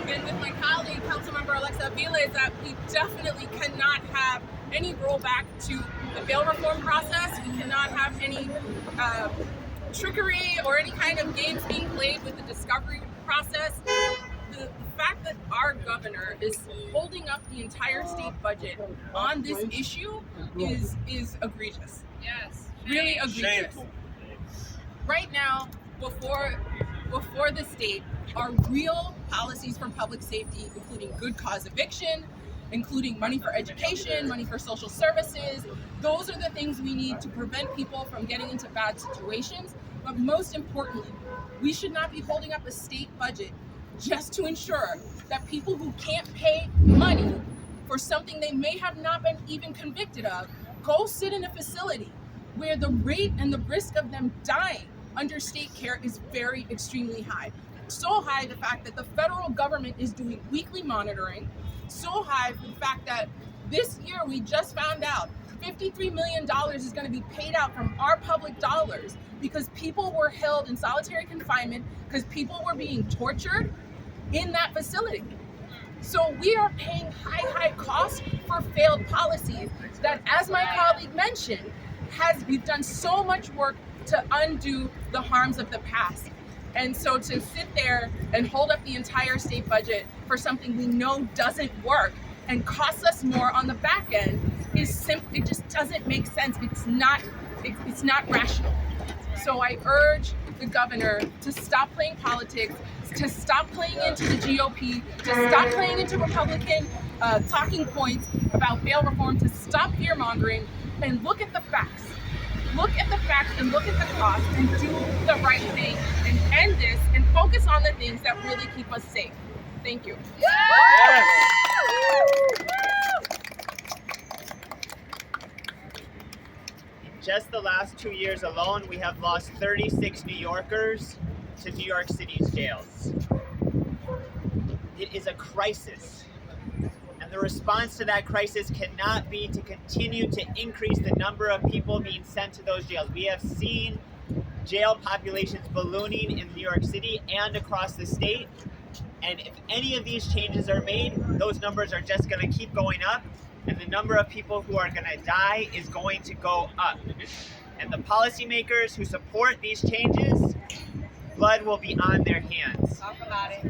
and with my colleague, Councilmember Alexa Avila, is that we definitely cannot have any rollback to the bail reform process. We cannot have any trickery or any kind of games being played with the discovery process. The fact that our governor is holding up the entire state budget on this issue is egregious. Yes. Really egregious. Shameful. Right now, before the state are real policies for public safety, including good cause eviction, including money for education, money for social services. Those are the things we need to prevent people from getting into bad situations. But most importantly, we should not be holding up a state budget just to ensure that people who can't pay money for something they may have not been even convicted of go sit in a facility where the rate and the risk of them dying under state care is very extremely high. So high, the fact that the federal government is doing weekly monitoring. So high, the fact that this year we just found out $53 million is going to be paid out from our public dollars because people were held in solitary confinement because people were being tortured in that facility. So we are paying high costs for failed policies that, as my colleague mentioned, we've done so much work to undo the harms of the past. And so to sit there and hold up the entire state budget for something we know doesn't work and costs us more on the back end it just doesn't make sense. It's not rational. So I urge the governor to stop playing politics, to stop playing into the GOP, to stop playing into Republican talking points about bail reform, to stop fear-mongering and look at the facts. Look at the facts and look at the costs and do the right thing and end this and focus on the things that really keep us safe. Thank you. Yes. In just the last 2 years alone, we have lost 36 New Yorkers to New York City's jails. It is a crisis. And the response to that crisis cannot be to continue to increase the number of people being sent to those jails. We have seen jail populations ballooning in New York City and across the state. And if any of these changes are made, those numbers are just going to keep going up. And the number of people who are going to die is going to go up. And the policymakers who support these changes, blood will be on their hands. Talk about it.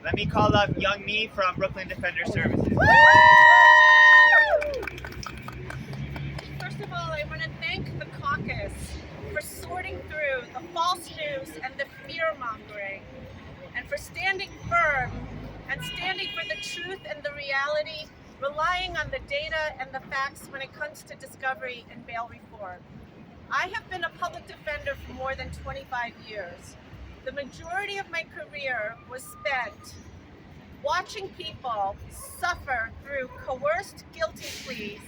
Let me call up Young Me from Brooklyn Defender Services. First of all, I want to thank the caucus for sorting through the false news and the fear-mongering, and for standing firm and standing for the truth and the reality, relying on the data and the facts when it comes to discovery and bail reform. I have been a public defender for more than 25 years. The majority of my career was spent watching people suffer through coerced guilty pleas,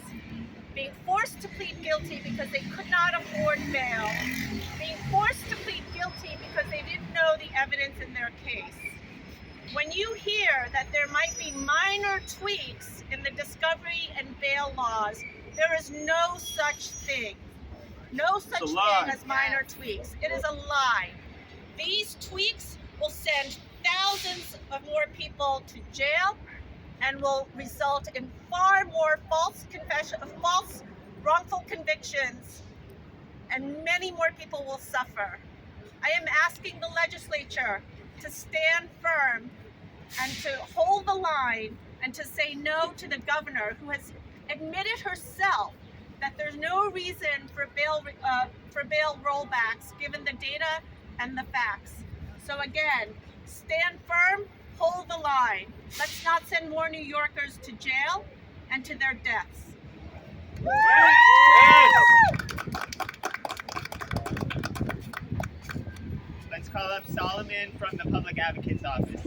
being forced to plead guilty because they could not afford bail, being forced to plead guilty because they didn't know the evidence in their case. When you hear that there might be minor tweaks in the discovery and bail laws, there is no such thing. No such thing as minor tweaks. It is a lie. These tweaks will send thousands of more people to jail and will result in far more false wrongful convictions, and many more people will suffer. I am asking the legislature to stand firm and to hold the line and to say no to the governor, who has admitted herself that there's no reason for bail rollbacks given the data and the facts. So again, stand firm, hold the line. Let's not send more New Yorkers to jail and to their deaths. Yes. Let's call up Solomon from the Public Advocate's Office.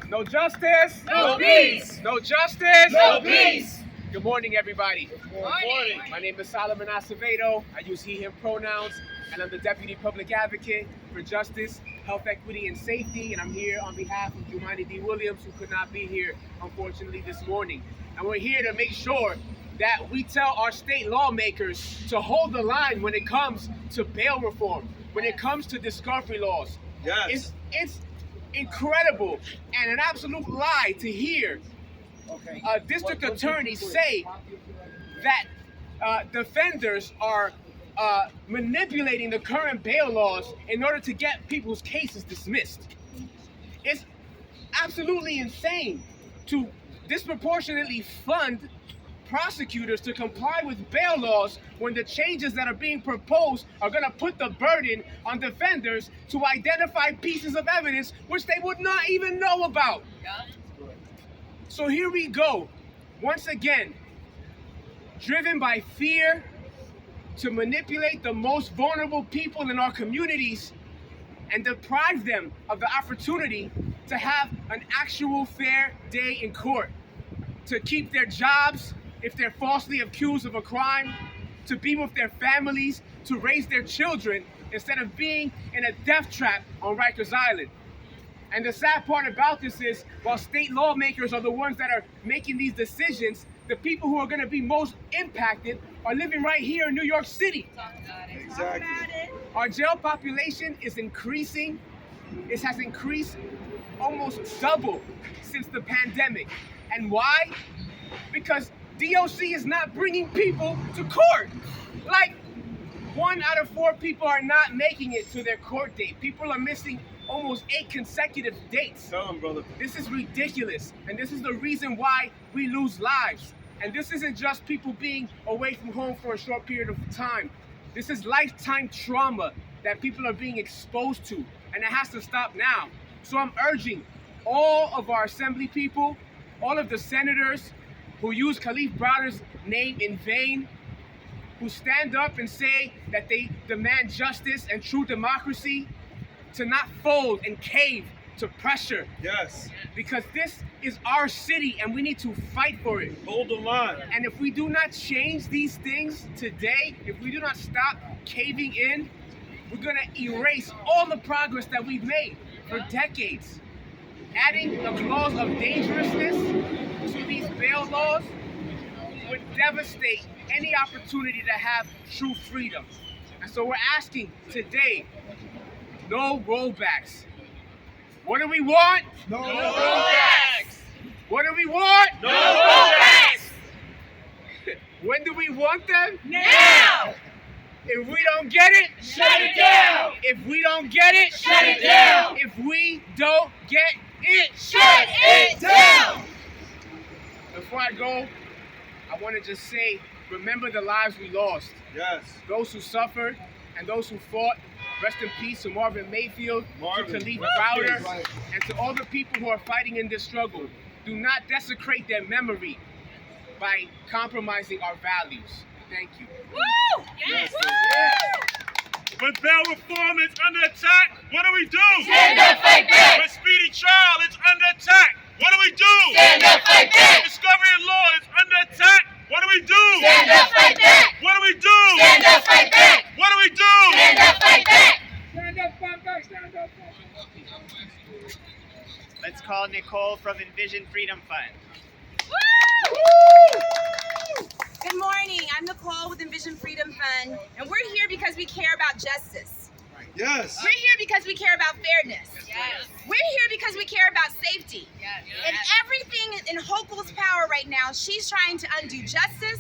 No justice, No peace. No justice, No peace. Good morning, everybody. Good morning. My name is Solomon Acevedo. I use he, him pronouns, and I'm the Deputy Public Advocate for Justice, Health, Equity, and Safety, and I'm here on behalf of Jumani D. Williams, who could not be here, unfortunately, this morning. And we're here to make sure that we tell our state lawmakers to hold the line when it comes to bail reform, when it comes to discovery laws. Yes. It's incredible and an absolute lie to hear a district attorney say that defenders are manipulating the current bail laws in order to get people's cases dismissed. It's absolutely insane to disproportionately fund prosecutors to comply with bail laws when the changes that are being proposed are going to put the burden on defenders to identify pieces of evidence which they would not even know about. So here we go, once again, driven by fear to manipulate the most vulnerable people in our communities and deprive them of the opportunity to have an actual fair day in court, to keep their jobs if they're falsely accused of a crime, to be with their families, to raise their children instead of being in a death trap on Rikers Island. And the sad part about this is, while state lawmakers are the ones that are making these decisions, the people who are going to be most impacted are living right here in New York City. Exactly. Our jail population is increasing. It has increased almost double since the pandemic. And why? Because DOC is not bringing people to court. Like, 1 out of 4 people are not making it to their court date. People are missing almost 8 consecutive dates. Tell him, brother. This is ridiculous, and this is the reason why we lose lives. And this isn't just people being away from home for a short period of time. This is lifetime trauma that people are being exposed to, and it has to stop now. So I'm urging all of our assembly people, all of the senators who use Khalif Browder's name in vain, who stand up and say that they demand justice and true democracy, to not fold and cave to pressure. Yes. Because this is our city and we need to fight for it. Hold the line. And if we do not change these things today, if we do not stop caving in, we're going to erase all the progress that we've made for decades. Adding the clause of dangerousness to these bail laws would devastate any opportunity to have true freedom. And so we're asking today, no rollbacks. What do we want? No rollbacks. What do we want? No rollbacks. When do we want them? Now! If we don't get it, Shut it down! if we don't get it, Shut it down! if we don't get it, Shut it down! Before I go, I want to just say, remember the lives we lost. Yes. Those who suffered and those who fought. Rest in peace to Marvin Mayfield, to Khalif Browder, and to all the people who are fighting in this struggle. Do not desecrate their memory by compromising our values. Thank you. Woo! Yes! When bail reform is under attack, what do we do? Stand up, fight back! When speedy trial is under attack, what do we do? Stand up, fight back! Discovery of law is under attack, what do we do? Stand up, fight back! What do we do? Stand up, fight back! What do we do? Stand up, fight back! Stand up, fight back, stand up, fight back. Let's call Nicole from Envision Freedom Fund. Good morning. I'm Nicole with Envision Freedom Fund, and we're here because we care about justice. Yes. We're here because we care about fairness. Yes. We're here because we care about safety. Yes. And everything in Hochul's power right now, she's trying to undo justice,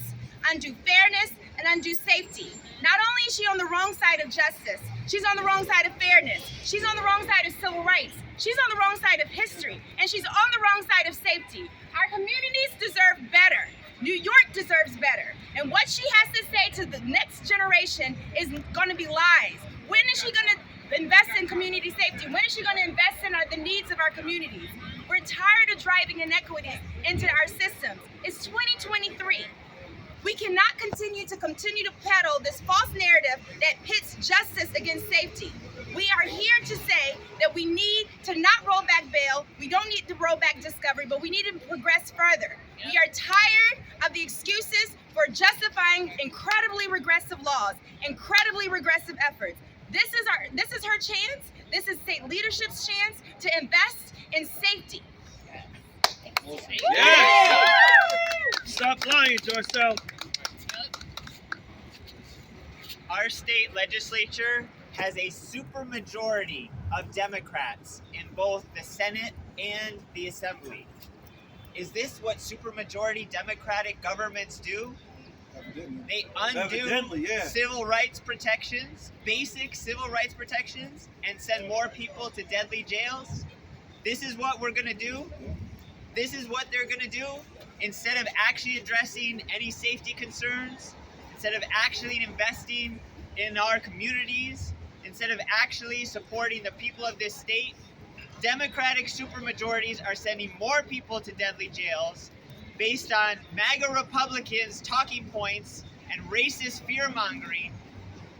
undo fairness, and undo safety. Not only is she on the wrong side of justice, she's on the wrong side of fairness. She's on the wrong side of civil rights. She's on the wrong side of history. And she's on the wrong side of safety. Our communities deserve better. New York deserves better. And what she has to say to the next generation is going to be lies. When is she going to invest in community safety? When is she going to invest in the needs of our communities? We're tired of driving inequities into our systems. It's 2023. We cannot continue to peddle this false narrative that pits justice against safety. We are here to say that we need to not roll back bail. We don't need to roll back discovery, but we need to progress further. We are tired of the excuses for justifying incredibly regressive laws, incredibly regressive efforts. This is her chance. This is state leadership's chance to invest in safety. Yes. Stop lying to yourself. Our state legislature has a supermajority of Democrats in both the Senate and the Assembly. Is this what supermajority Democratic governments do? They undo civil rights protections, basic civil rights protections, and send more people to deadly jails? This is what we're going to do? This is what they're going to do? Instead of actually addressing any safety concerns, instead of actually investing in our communities, instead of actually supporting the people of this state, Democratic supermajorities are sending more people to deadly jails based on MAGA Republicans' talking points and racist fear-mongering.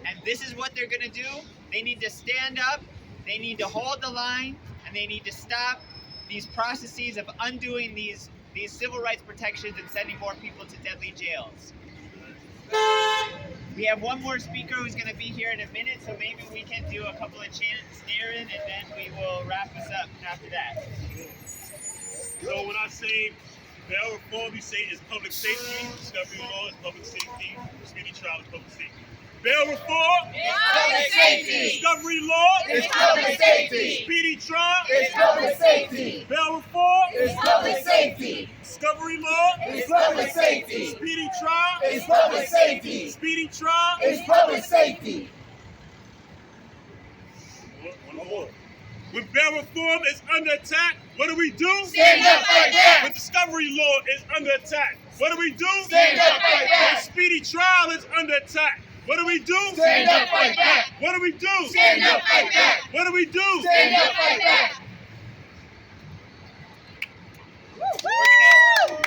And this is what they're going to do. They need to stand up, they need to hold the line, and they need to stop these processes of undoing these civil rights protections and sending more people to deadly jails. We have one more speaker who's going to be here in a minute, so maybe we can do a couple of chants, Aaron, and then we will wrap us up after that. So when I say bail reform, we say it's public safety. Discovery law is public safety. Speedy trial is public safety. Bail reform It's public safety. Discovery law It's public safety. Speedy trial It's public safety. Bail reform It's public safety. Discovery law It's public safety. Speedy trial It's public safety. Speedy trial. It's public safety. One more. When bail reform is under attack, what do we do? Stand up like that. When discovery law is under attack, what do we do? Stand up like that. When speedy trial is under attack, what do we do? Stand up like that. What do we do? Stand up like that. What do we do? Stand up like that.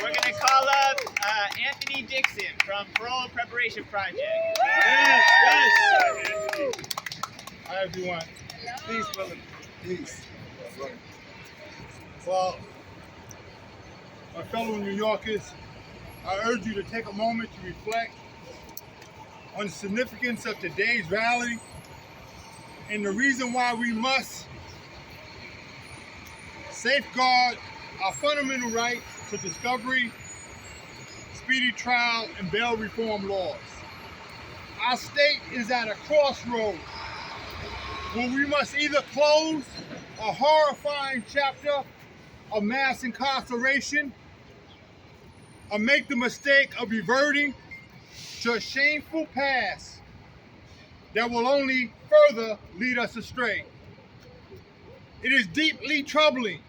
We're gonna call up Anthony Dixon from Parole Preparation Project. Yes, yes. Hi, everyone. Peace, brother. Peace. Well, my fellow New Yorkers, I urge you to take a moment to reflect on the significance of today's rally and the reason why we must safeguard our fundamental right to discovery, speedy trial, and bail reform laws. Our state is at a crossroads where we must either close a horrifying chapter of mass incarceration or make the mistake of reverting to a shameful past that will only further lead us astray. It is deeply troubling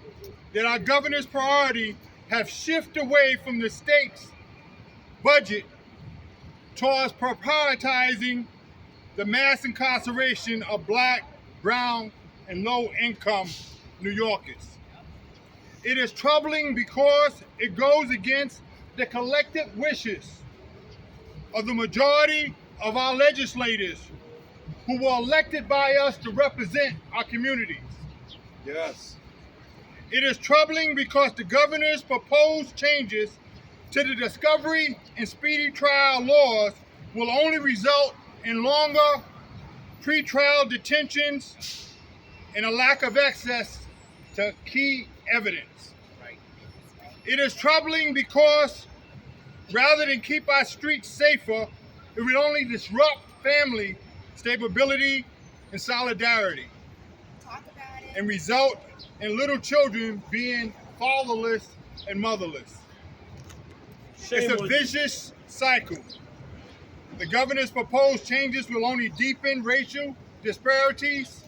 that our governor's priority have shifted away from the state's budget towards prioritizing the mass incarceration of Black, brown, and low-income New Yorkers. It is troubling because it goes against the collective wishes of the majority of our legislators who were elected by us to represent our communities. Yes. It is troubling because the governor's proposed changes to the discovery and speedy trial laws will only result in longer pretrial detentions and a lack of access to key evidence. Right. It is troubling because rather than keep our streets safer, it would only disrupt family stability and solidarity and result in little children being fatherless and motherless. It's a vicious cycle. The governor's proposed changes will only deepen racial disparities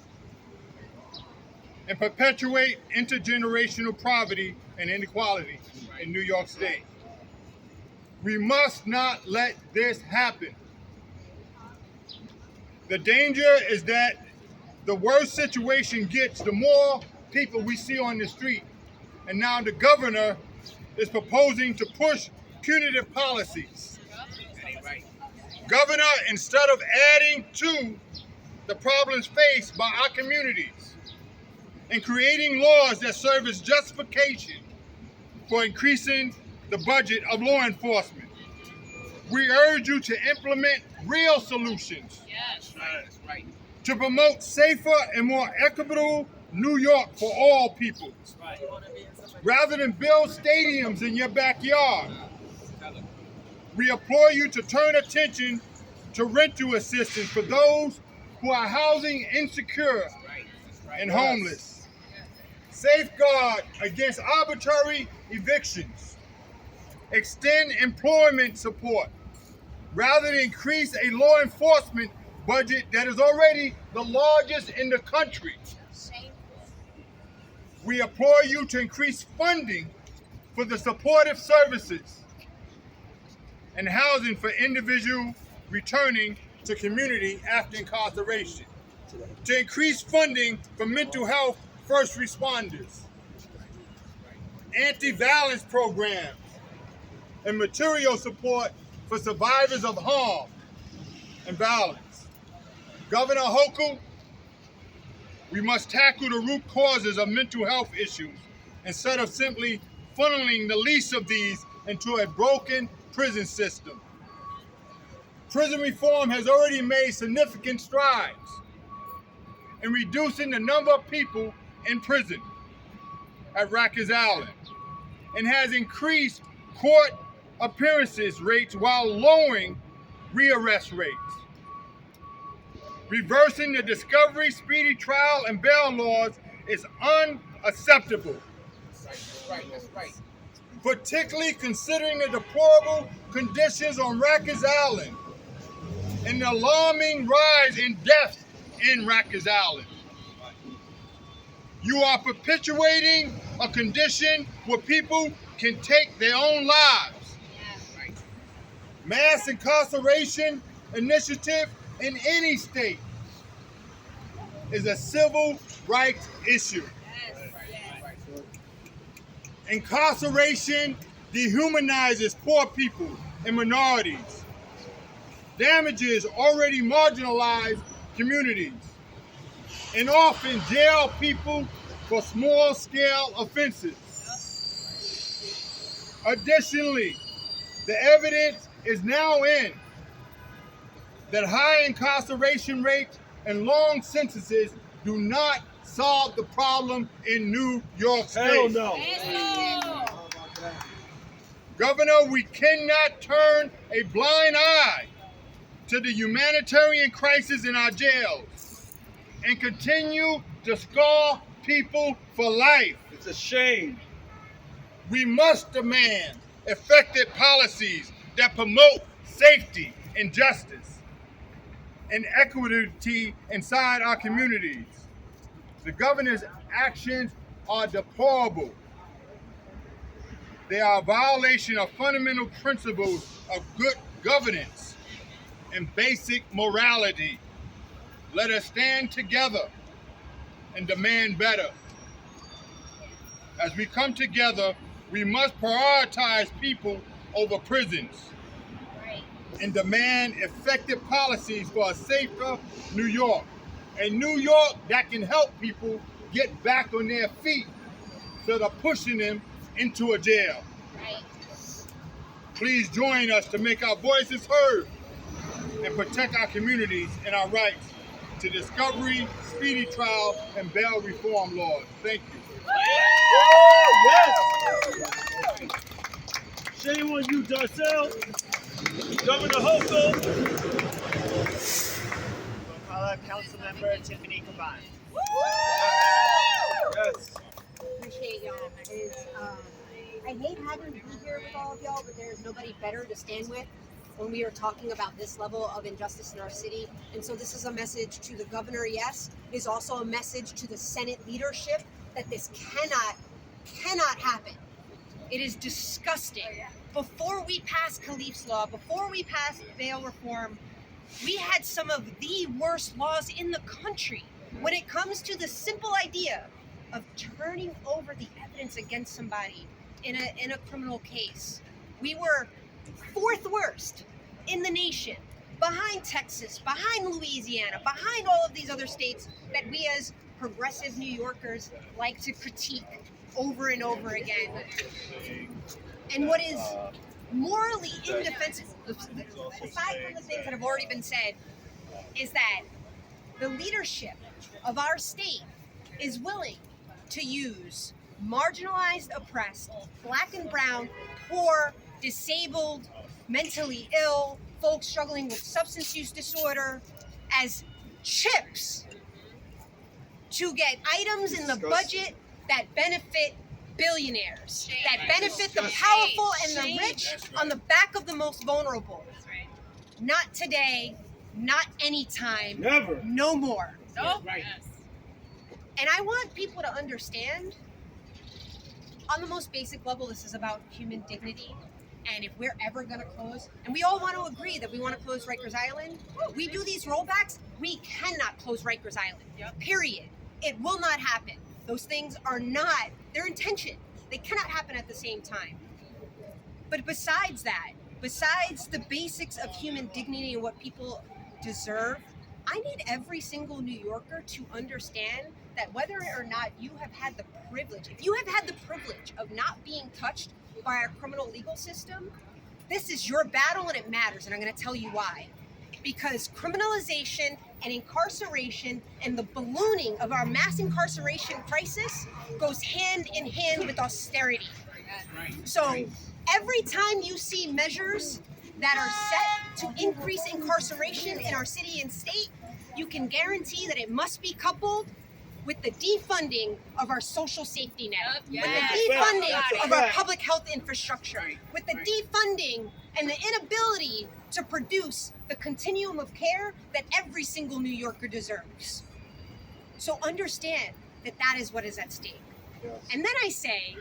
and perpetuate intergenerational poverty and inequality in New York State. We must not let this happen. The danger is that the worse situation gets, the more people we see on the street. And now the governor is proposing to push punitive policies. That ain't right. Governor, instead of adding to the problems faced by our communities and creating laws that serve as justification for increasing the budget of law enforcement, we urge you to implement real solutions That's right. to promote safer and more equitable New York for all people. Rather than build stadiums in your backyard, we implore you to turn attention to rental assistance for those who are housing insecure and homeless. Safeguard against arbitrary evictions. Extend employment support rather than increase a law enforcement budget that is already the largest in the country. We implore you to increase funding for the supportive services and housing for individuals returning to community after incarceration. To increase funding for mental health first responders, anti-violence programs, and material support for survivors of harm and violence. Governor Hochul, we must tackle the root causes of mental health issues instead of simply funneling the least of these into a broken prison system. Prison reform has already made significant strides in reducing the number of people in prison at Rikers Island and has increased court appearances rates while lowering rearrest rates. Reversing the discovery, speedy trial, and bail laws is unacceptable. That's right. Particularly considering the deplorable conditions on Rikers Island and the alarming rise in deaths in Rikers Island. You are perpetuating a condition where people can take their own lives. Mass incarceration initiative in any state is a civil rights issue. Incarceration dehumanizes poor people and minorities, damages already marginalized communities, and often jail people for small-scale offenses. Additionally, the evidence is now in that high incarceration rates and long sentences do not solve the problem in New York State. Hell no. Governor, we cannot turn a blind eye to the humanitarian crisis in our jails and continue to scar people for life. It's a shame. We must demand effective policies that promote safety and justice and equity inside our communities. The governor's actions are deplorable. They are a violation of fundamental principles of good governance and basic morality. Let us stand together and demand better. As we come together, we must prioritize people over prisons and demand effective policies for a safer New York. A New York that can help people get back on their feet instead of pushing them into a jail. Please join us to make our voices heard and protect our communities and our rights to discovery, speedy trial, and bail reform laws. Thank you. Yes! Shame on you, Darcel. Governor Hochul. Councilmember Tiffany Caban. Yes. Appreciate y'all. I hate having to be here with all of y'all, but there's nobody better to stand with when we are talking about this level of injustice in our city. And so this is a message to the governor, yes. It is also a message to the Senate leadership that this cannot happen. It is disgusting. Before we passed Khalif's law, before we passed bail reform, we had some of the worst laws in the country when it comes to the simple idea of turning over the evidence against somebody in a criminal case. We were fourth worst in the nation, behind Texas, behind Louisiana, behind all of these other states that we as progressive New Yorkers like to critique over and over again. And what is morally indefensible, aside from the things that have already been said, is that the leadership of our state is willing to use marginalized, oppressed, black and brown, poor, disabled, mentally ill, folks struggling with substance use disorder as chips to get items in the budget that benefit billionaires, that benefit the powerful and the rich on the back of the most vulnerable. Not today, not anytime, Never. no more. Nope. Right. And I want people to understand, on the most basic level, this is about human dignity. And if we're ever going to close, and we all want to agree that we want to close Rikers Island, we do these rollbacks, we cannot close Rikers Island. Period. It will not happen. Those things are not their intention. They cannot happen at the same time. But besides that, besides the basics of human dignity and what people deserve, I need every single New Yorker to understand that whether or not you have had the privilege, if you have had the privilege of not being touched by our criminal legal system, this is your battle and it matters, and I'm going to tell you why. Because criminalization and incarceration and the ballooning of our mass incarceration crisis goes hand in hand with austerity. So every time you see measures that are set to increase incarceration in our city and state, you can guarantee that it must be coupled with the defunding of our social safety net, with the defunding of our public health infrastructure, with the defunding and the inability to produce the continuum of care that every single New Yorker deserves. So understand that that is what is at stake. And then I say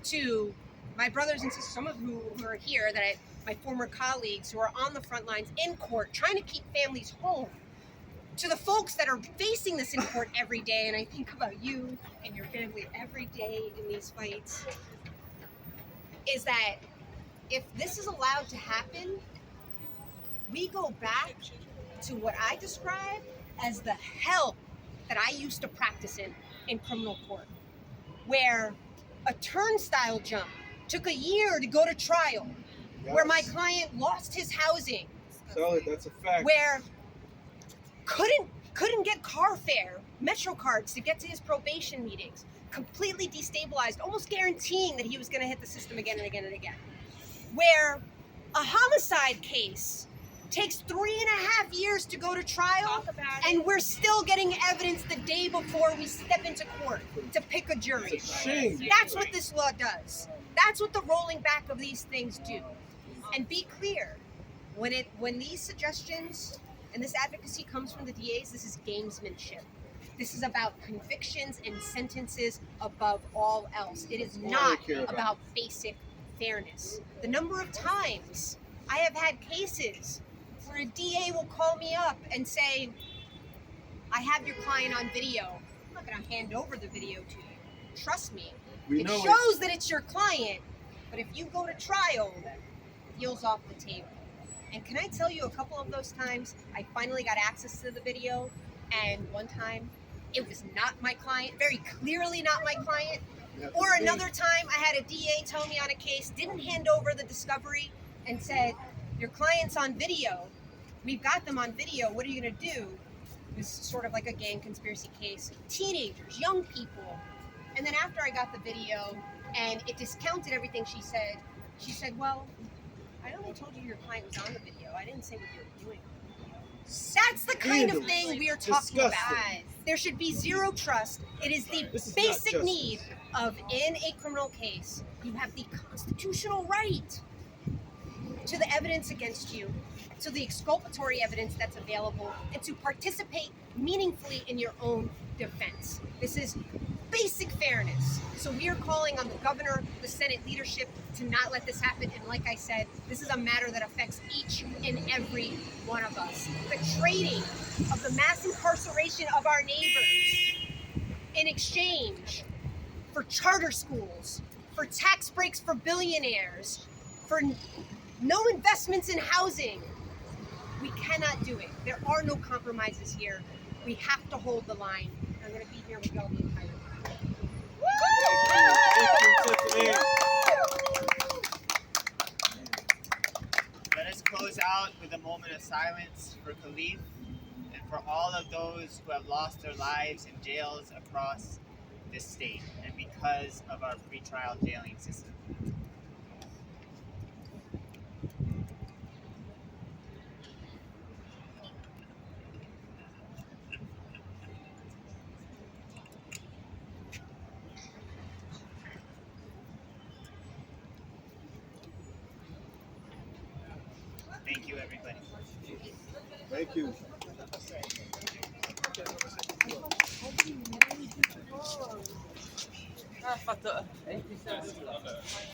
to my brothers and sisters, some of who are here, my former colleagues who are on the front lines in court trying to keep families home, to the folks that are facing this in court every day, and I think about you and your family every day in these fights, is that if this is allowed to happen, we go back to what I describe as the hell that I used to practice in criminal court, where a turnstile jump took a year to go to trial, where my client lost his housing, That's a fact. where couldn't get car fare, Metro cards to get to his probation meetings, completely destabilized, almost guaranteeing that he was going to hit the system again and again and again. Where a homicide case takes 3.5 years to go to trial, and we're still getting evidence the day before we step into court to pick a jury. It's a shame. That's what this law does. That's what the rolling back of these things do. And be clear, when these suggestions and this advocacy comes from the DAs, this is gamesmanship. This is about convictions and sentences above all else. It is not about basic fairness. The number of times I have had cases where a DA will call me up and say, I have your client on video. I'm not going to hand over the video to you. Trust me. It shows that it's your client, but if you go to trial, the deal's off the table. And can I tell you, a couple of those times, I finally got access to the video, and one time, it was not my client, very clearly not my client. Or another time, I had a DA tell me on a case, didn't hand over the discovery, and said, your client's on video. We've got them on video. What are you going to do? It was sort of like a gang conspiracy case. Teenagers, young people. And then after I got the video, and it discounted everything she said, well, I only told you your client was on the video. I didn't say what you were doing. That's the kind of thing we are talking about. There should be zero trust. It is the basic need of, in a criminal case, you have the constitutional right to the evidence against you, to the exculpatory evidence that's available, and to participate meaningfully in your own defense. This is basic fairness. So we are calling on the governor, the Senate leadership to not let this happen. And like I said, this is a matter that affects each and every one of us. The trading of the mass incarceration of our neighbors in exchange for charter schools, for tax breaks for billionaires, for no investments in housing. We cannot do it. There are no compromises here. We have to hold the line. I'm going to be here with y'all the entire time. Let us close out with a moment of silence for Khalif and for all of those who have lost their lives in jails across this state and because of our pretrial jailing system. Thank you, everybody. Thank you.